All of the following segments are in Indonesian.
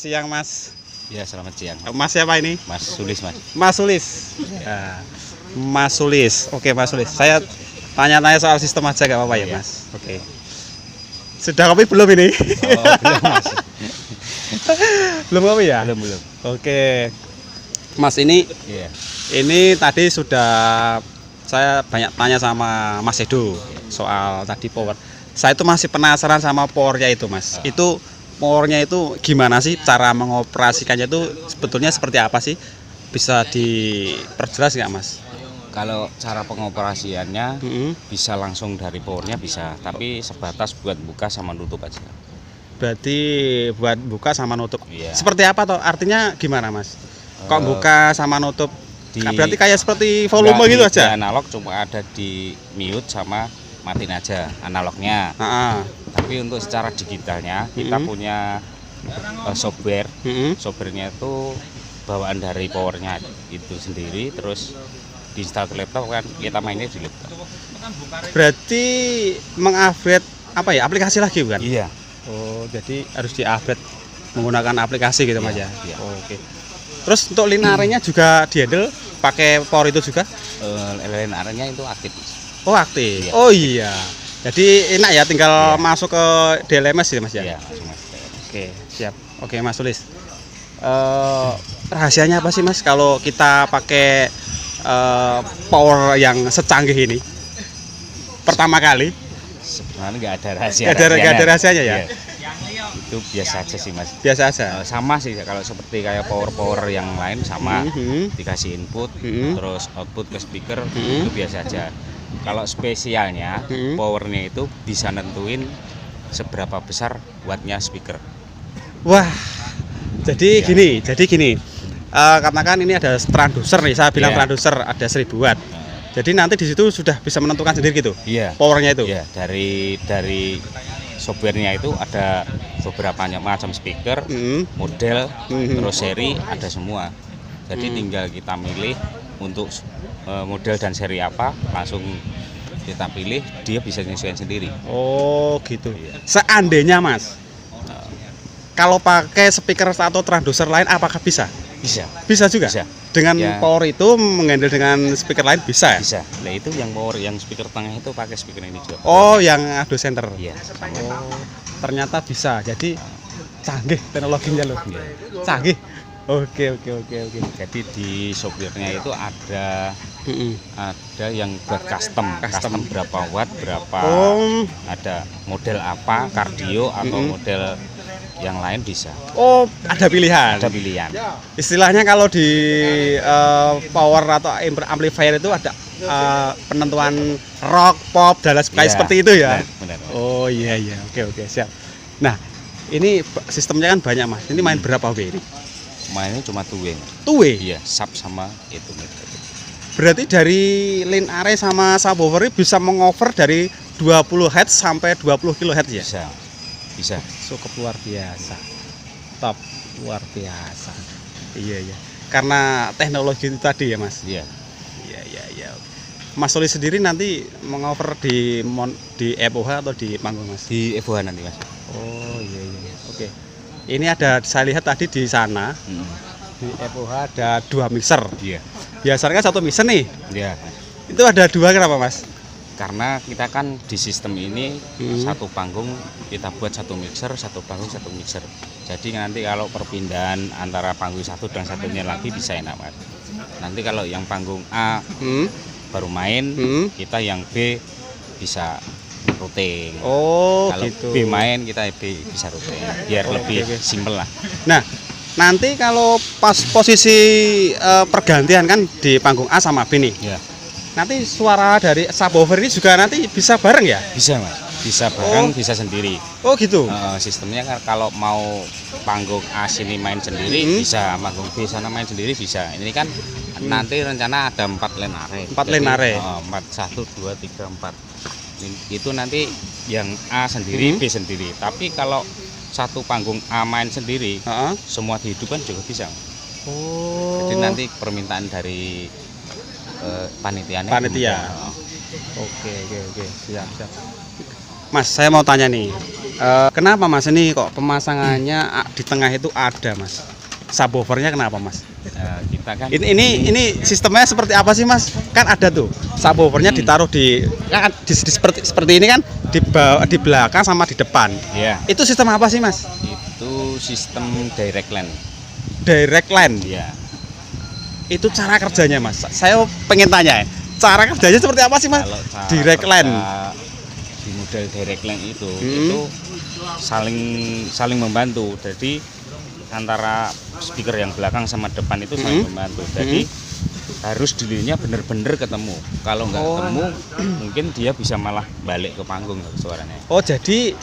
siang Mas. Ya, selamat siang. Mas siapa ini? Mas Sulis, Mas. Mas Sulis. Ya. Mas Sulis. Oke, Mas Sulis. Saya tanya-tanya soal sistem aja gak apa-apa ya, Iya. Mas? Oke. Sudah kopi belum ini? Oh, belum, Mas. Belum kopi ya? Belum. Oke. Mas ini Iya. tadi sudah saya banyak tanya sama Mas Edo soal tadi power. Saya itu masih penasaran sama powernya itu, Mas. Itu powernya itu gimana sih cara mengoperasikannya itu sebetulnya seperti apa sih? Bisa diperjelas nggak, Mas? Kalau cara pengoperasiannya Mm-mm. bisa langsung dari powernya bisa, tapi sebatas buat buka sama nutup aja. Berarti buat buka sama nutup. Iya. Seperti apa toh? Artinya gimana, Mas? Kok Eh, buka sama nutup? di- Berarti kayak seperti volume Nggak, gitu di aja. analog cuma ada di mute sama matiin aja analognya. Heeh. Tapi untuk secara digitalnya kita punya software. Softwarenya itu bawaan dari powernya itu sendiri, terus diinstal ke laptop kan kita mainnya di laptop. Berarti mengupgrade apa ya? Aplikasi lagi bukan? Iya. Oh, jadi harus di-upgrade menggunakan aplikasi gitu Mas ya. Iya. Oke. Terus untuk linearnya juga di-handle pakai power itu juga? Lain arahnya itu aktif. Oh, aktif. Iya. Oh iya. Jadi enak ya tinggal Iya. masuk ke DLMS ya Mas ya. Iya, langsung Mas. Oke, siap. Oke, Mas Sulis. Rahasianya apa sih Mas kalau kita pakai power yang secanggih ini? Pertama kali? Sebenarnya nggak ada rahasia. Nggak ada rahasianya ya? Iya. Itu biasa aja sih, Mas. Biasa aja. Sama sih kalau seperti kayak power yang lain sama, Mhm. dikasih input, Mhm. terus output ke speaker, Mhm. itu biasa aja. Kalau spesialnya, Mhm. powernya itu bisa nentuin seberapa besar wattnya speaker. Wah, jadi gini. Katakan ini ada transducer nih, saya bilang Iya. transducer ada 1000 watt. Jadi nanti di situ sudah bisa menentukan sendiri gitu, Iya. powernya itu. Iya, dari softwarenya itu ada beberapa macam speaker, Mhm. model, Mhm. terus seri ada semua. Jadi tinggal kita milih untuk model dan seri apa, langsung kita pilih, dia bisa menyesuaikan sendiri. Oh gitu. Seandainya Mas, kalau pakai speaker atau transducer lain, apakah bisa? Bisa, Bisa juga. Bisa. Dengan Ya. power itu menghandle dengan speaker lain bisa. bisa. Nah itu yang power, yang speaker tengah itu pakai speaker ini juga. Oh, yang audio center. Iya, sama. Oh, ternyata bisa. Jadi canggih teknologinya loh. Iya. Canggih. Oke. Jadi di softwarenya itu ada Mm-mm. yang buat custom berapa watt, berapa, Oh, ada model apa, kardio atau model yang lain bisa. oh, ada pilihan. Ada pilihan. Istilahnya kalau di power atau amplifier itu ada penentuan rock, pop, dan lain sebagainya Iya, seperti itu ya. Benar. Oh iya, oke siap. Nah, ini sistemnya kan banyak Mas. Ini main berapa W ini? Mainnya cuma 2 way. 2W. Iya, sub sama itu. Berarti dari line array sama subwoofer ini bisa mengover dari 20 Hz sampai 20 kHz ya? Bisa. Cukup luar biasa. Top, luar biasa. Iya. Karena teknologi itu tadi ya Mas. Iya. Iya. Mas Soli sendiri nanti mengover di FOH atau di panggung Mas? Di FOH nanti, Mas. Oh iya. Oke. Ini ada, saya lihat tadi di sana di FOH ada 2 mixer. Iya. Biasanya kan 1 mixer nih. Iya. Itu ada 2 kenapa Mas? Karena kita kan di sistem ini satu panggung kita buat 1 mixer, satu panggung 1 mixer. Jadi nanti kalau perpindahan antara panggung satu dan satunya lagi bisa enak, Mas. Nanti kalau yang panggung A baru main, kita yang B bisa routing. Oh Kalau gitu. B main, kita B bisa routing. Biar lebih simpel lah. Nah, nanti kalau pas posisi pergantian kan di panggung A sama B nih. Ya. Nanti suara dari subwoofer ini juga nanti bisa bareng ya? Bisa, Mas. Bisa bareng, bisa sendiri. Oh gitu. Sistemnya kan kalau mau panggung A sini main sendiri bisa, panggung B sana main sendiri bisa. Ini kan nanti rencana ada 4 lane array. 4 lane array. 4, 1, 2, 3, 4. Itu nanti yang A sendiri, B sendiri. Tapi kalau satu panggung A main sendiri, semua dihidupkan juga bisa. Oh. Jadi nanti permintaan dari panitianya. Panitia. Oke. Siap. Mas, saya mau tanya nih. Kenapa Mas ini kok pemasangannya di tengah itu ada Mas? Subwoofernya kenapa Mas? Kita kan Ini sistemnya seperti apa sih Mas? Kan ada tuh subwoofernya ditaruh seperti ini kan di belakang sama di depan. ya Itu sistem apa sih Mas? itu sistem direct line. Direct line. Ya. Itu cara kerjanya Mas. Saya pengen tanya ya. Cara kerjanya seperti apa sih Mas? Kalau cara Direct kerja line. di model direct line itu saling membantu. Jadi antara speaker yang belakang sama depan itu saling membantu. Jadi harus delay-nya bener-bener ketemu. Kalau nggak ketemu, mungkin dia bisa malah balik ke panggung suaranya. Oh, jadi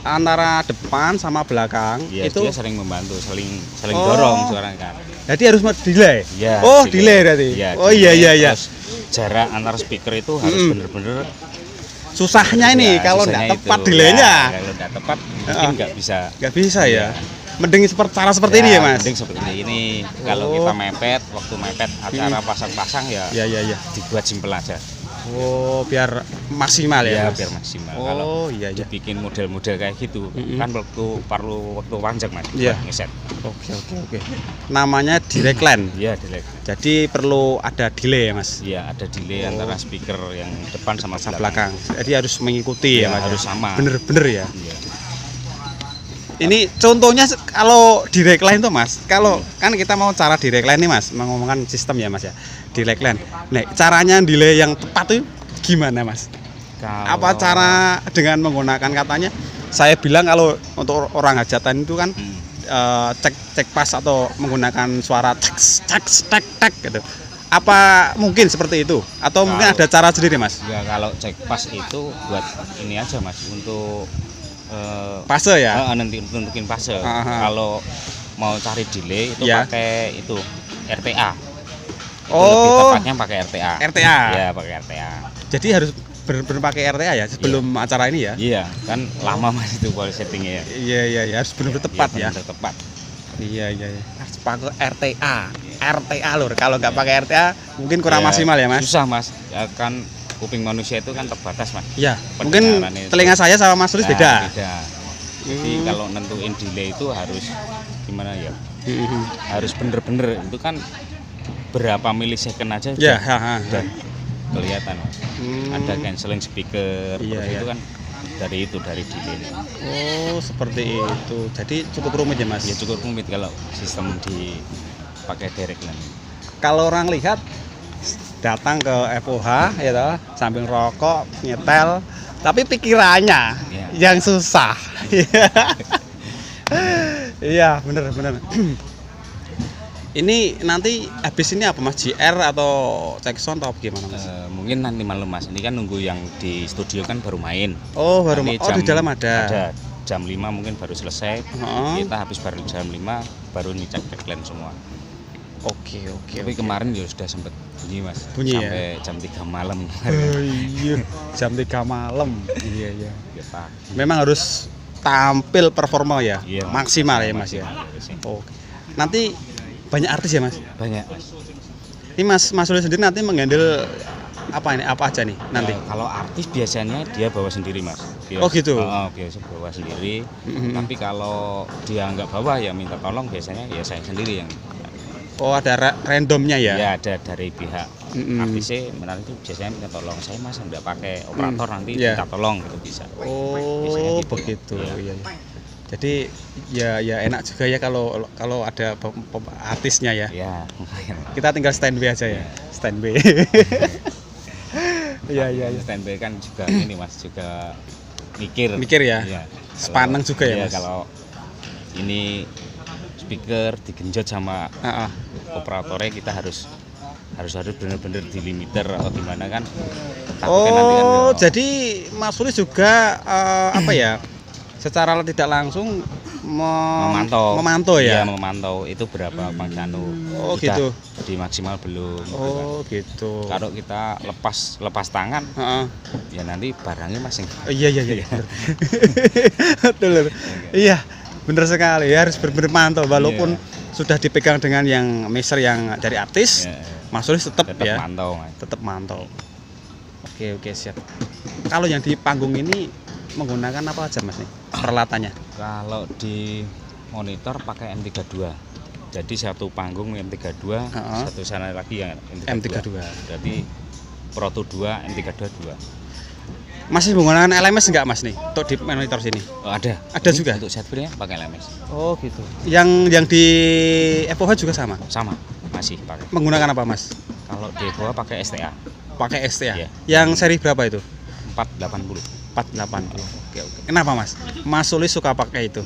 antara depan sama belakang Ya, itu dia saling membantu, saling dorong suaranya kan. jadi harus delay. Ya, Oh, delay berarti. Ya, Oh delay. iya. Terus jarak antar speaker itu harus bener-bener. Susahnya ini Ya, kalau susahnya nggak tepat itu. delaynya. Ya, kalau nggak tepat mungkin nggak bisa. Nggak bisa ya. Ya. Mending cara seperti ini ya Mas. Mending seperti ini. Kalau Oh. kita mepet, waktu mepet acara pasang-pasang ya Iya. dibuat simpel aja. Oh, biar maksimal ya. Ya, Mas? biar maksimal. Oh, Kalau iya. dibikin model-model kayak gitu, kan perlu waktu panjang Mas Iya. buat ngeset. Oke. Namanya direct line. Iya, delay. Jadi perlu ada delay ya Mas. Iya, ada delay antara speaker yang depan sama Belakang. Jadi harus mengikuti ya Iya, Mas. harus sama. Bener-bener ya. Iya. Ini contohnya kalau direct line tuh Mas, kalau kan kita mau cara direct line nih Mas, mengomongkan sistem ya Mas ya, direct line. Nah, caranya delay yang tepat tuh gimana Mas? Apa cara dengan menggunakan katanya? Saya bilang kalau untuk orang hajatan itu kan cek pas atau menggunakan suara cek gitu. Apa mungkin seperti itu? Atau mungkin ada cara sendiri Mas? Ya, kalau cek pas itu buat ini aja Mas, untuk Fase ya? nanti nentuin fase. Aha. Kalau mau cari delay itu Ya. pakai itu RTA. Itu Oh. lebih tepatnya pakai RTA. RTA. Ya, pakai RTA. Jadi harus pakai RTA ya sebelum acara ini ya? Iya, kan lama Mas itu kalau settingnya ya. Iya, harus benar-benar tepat ya. Benar tepat. Iya. Harus pakai RTA. RTA lur. Kalau nggak pakai RTA mungkin kurang Ya, maksimal ya Mas. Susah Mas. Ya, kan kuping manusia itu kan terbatas Mas. Iya. Mungkin Pendengaran itu. telinga saya sama Mas Sulis Nah, beda. Beda. Jadi kalau nentuin delay itu harus gimana ya? Harus bener-bener itu kan berapa milisecond aja Ya, udah kelihatan Mas. Ada canceling speaker Iya, terus iya. itu kan dari delay. Oh, seperti itu. Jadi cukup rumit ya Mas. Ya cukup rumit kalau sistem dipakai direct line. Kalau orang lihat datang ke FOH ya toh, sambil rokok, nyetel, tapi pikirannya Iya. yang susah. Iya, bener. Ini nanti habis ini apa Mas? JR atau cek sound atau gimana Mas? Mungkin nanti malam Mas. Ini kan nunggu yang di studio kan baru main. Oh, baru Nanti di dalam ada. Ada jam 5 mungkin baru selesai. Oh. Kita habis baru jam 5 baru ngecek backline semua. Oke. Tapi kemarin ya sudah sempet bunyi Mas. Bunyi ya? Sampai jam 3 malam. Oh, iya, jam 3 malam. Iya. Ya, Pak. Memang harus tampil performa ya, Iya, maksimal ya Mas ya. Oke. Nanti banyak artis ya Mas. Banyak Mas. Ini Mas Sulis sendiri nanti menghandle apa aja nih nanti? Kalau artis biasanya dia bawa sendiri Mas. Oh, gitu? Biasa bawa sendiri. Tapi kalau dia nggak bawa ya minta tolong, biasanya ya saya sendiri yang. Oh, ada randomnya ya? Ya ada dari pihak artisnya nanti biasanya minta tolong, saya Mas nggak pakai operator nanti Iya. minta tolong gitu bisa. Biasanya Oh, gitu. begitu. Iya. Iya. Jadi ya enak juga ya kalau ada artisnya ya. Ya lumayan. Kita tinggal standby aja ya. Standby. Iya. Standby kan juga ini Mas, juga mikir Ya. Iya. Sepaneng juga ya Iya, Mas. kalau ini speaker digenjot sama Heeh. operatornya kita harus benar-benar di limiter atau gimana kan. Takutnya nanti kan Oh, jadi Mas Sulis juga apa ya? Secara tidak langsung memantau ya. Iya, memantau itu berapa pangkanu. Oh, Udah gitu. di maksimal belum. Oh, gitu. Kalau kita lepas tangan Heeh. ya nanti barangnya masing. Iya. Bener. Betul. Iya, benar sekali. Ya, harus benar-benar mantau walaupun sudah dipegang dengan yang mixer yang dari artis. Ya, Mas Sulis tetap ya. mantau Mas. Tetap mantau. Oke, siap. Kalau yang di panggung ini menggunakan apa aja Mas nih peralatannya? Kalau di monitor pakai M32. Jadi satu panggung M32, satu sana lagi yang M32. Berarti Proto 2, M32 2. Masih menggunakan LMS enggak Mas nih untuk di monitor sini? Oh, ada. Ada Ini juga? Untuk setfire pakai LMS. Oh gitu. Yang di FOH juga sama? Sama, masih pakai. Menggunakan apa Mas? Kalau di bawah pakai STA Pakai STA. Iya. Yang seri berapa itu? 480. 480. Oke oke. Kenapa Mas? Mas Sulis suka pakai itu?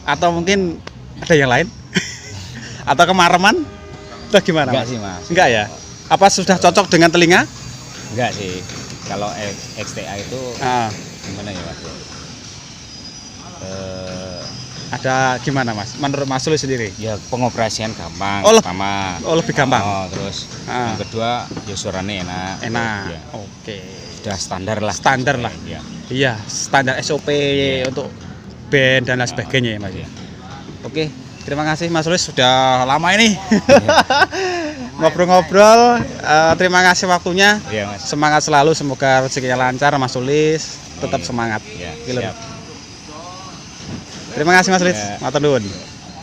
Atau mungkin ada yang lain? Atau kemareman? Atau gimana Enggak Mas? sih, Mas. Enggak ya? Apa sudah cocok dengan telinga? Enggak sih. Kalau XTA itu Ah, gimana ya, Mas? ada gimana Mas? Menurut Mas Sulis sendiri? Ya pengoperasian gampang, Oh, pertama. Oh lebih gampang. Oh, terus Ah. yang kedua ya suaranya enak. Enak. Ya, Oke. sudah standar lah. Standar lah. Ya. Iya, standar SOP untuk band dan lain sebagainya ya Mas. Iya. Oke, terima kasih Mas Sulis sudah lama ini ngobrol-ngobrol. Terima kasih waktunya. Iya, Mas. Semangat selalu, semoga rezekinya lancar Mas Sulis. Tetap Iya. semangat. Ya, Gitu. siap. Terima kasih Mas Sulis. Ya. Matur nuwun.